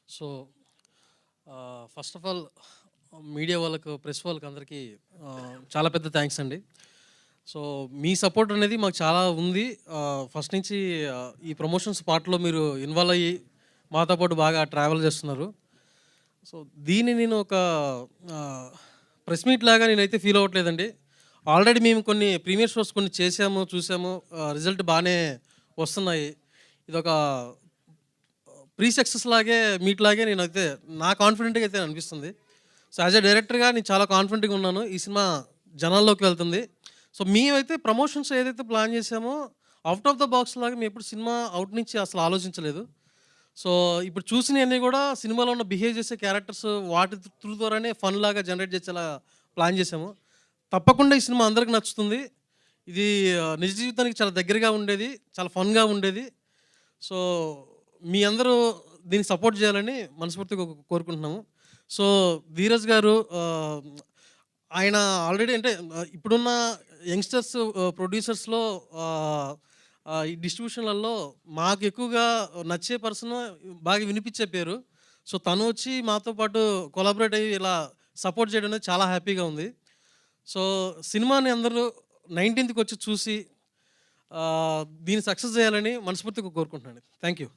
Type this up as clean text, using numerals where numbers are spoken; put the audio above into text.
So first of all media వాళ్ళకు, press వాళ్ళకి అందరికీ చాలా పెద్ద థ్యాంక్స్ అండి. సో మీ సపోర్ట్ అనేది మాకు చాలా ఉంది. ఫస్ట్ నుంచి ఈ ప్రమోషన్స్ పార్ట్‌లో మీరు ఇన్వాల్వ్ అయ్యి మాతో పాటు బాగా ట్రావెల్ చేస్తున్నారు. సో దీన్ని నేను ఒక ప్రెస్ మీట్ లాగా నేనైతే ఫీల్ అవ్వట్లేదండి. ఆల్రెడీ మేము కొన్ని ప్రీమియర్ షోస్ కొన్ని చేసాము, చూసాము. రిజల్ట్ బాగానే వస్తున్నాయి. ఇదొక ప్రీ సక్సెస్ లాగే మీట్ లాగే నేనైతే నా కాన్ఫిడెంట్‌గా అయితే అనిపిస్తుంది. సో యాజ్ ఎ డైరెక్టర్‌గా నేను చాలా కాన్ఫిడెంట్‌గా ఉన్నాను. ఈ సినిమా జనాల్లోకి వెళ్తుంది. సో మేమైతే ప్రమోషన్స్ ఏదైతే ప్లాన్ చేసామో ఔట్ ఆఫ్ ద బాక్స్ లాగా మేము ఎప్పుడు సినిమా అవుట్ నుంచి అసలు ఆలోచించలేదు. సో ఇప్పుడు చూసినయన్నీ కూడా సినిమాలో ఉన్న బిహేవ్ చేసే క్యారెక్టర్స్ వాటి త్రూ ద్వారానే ఫన్ లాగా జనరేట్ చేసేలా ప్లాన్ చేసాము. తప్పకుండా ఈ సినిమా అందరికి నచ్చుతుంది. ఇది నిజ జీవితానికి చాలా దగ్గరగా ఉండేది. చాలా ఫన్‌గా ఉండేది. సో మీ అందరూ దీనికి సపోర్ట్ చేయాలని మనస్ఫూర్తిగా కోరుకుంటున్నాము. సో ధీరజ్ గారు ఆయన ఆల్రెడీ అంటే ఇప్పుడున్న యంగ్‌స్టర్స్ ప్రొడ్యూసర్స్‌లో ఈ డిస్ట్రిబ్యూషన్‌లలో మాకు ఎక్కువగా నచ్చే పర్సన్, బాగా వినిపించే పేరు. సో తను వచ్చి మాతో పాటు కొలాబరేట్ అయ్యి ఇలా సపోర్ట్ చేయడం అనేది చాలా హ్యాపీగా ఉంది. సో సినిమాని అందరూ 19థ్‌కి వచ్చి చూసి దీన్ని సక్సెస్ చేయాలని మనస్ఫూర్తిగా కోరుకుంటున్నాను. Thank you.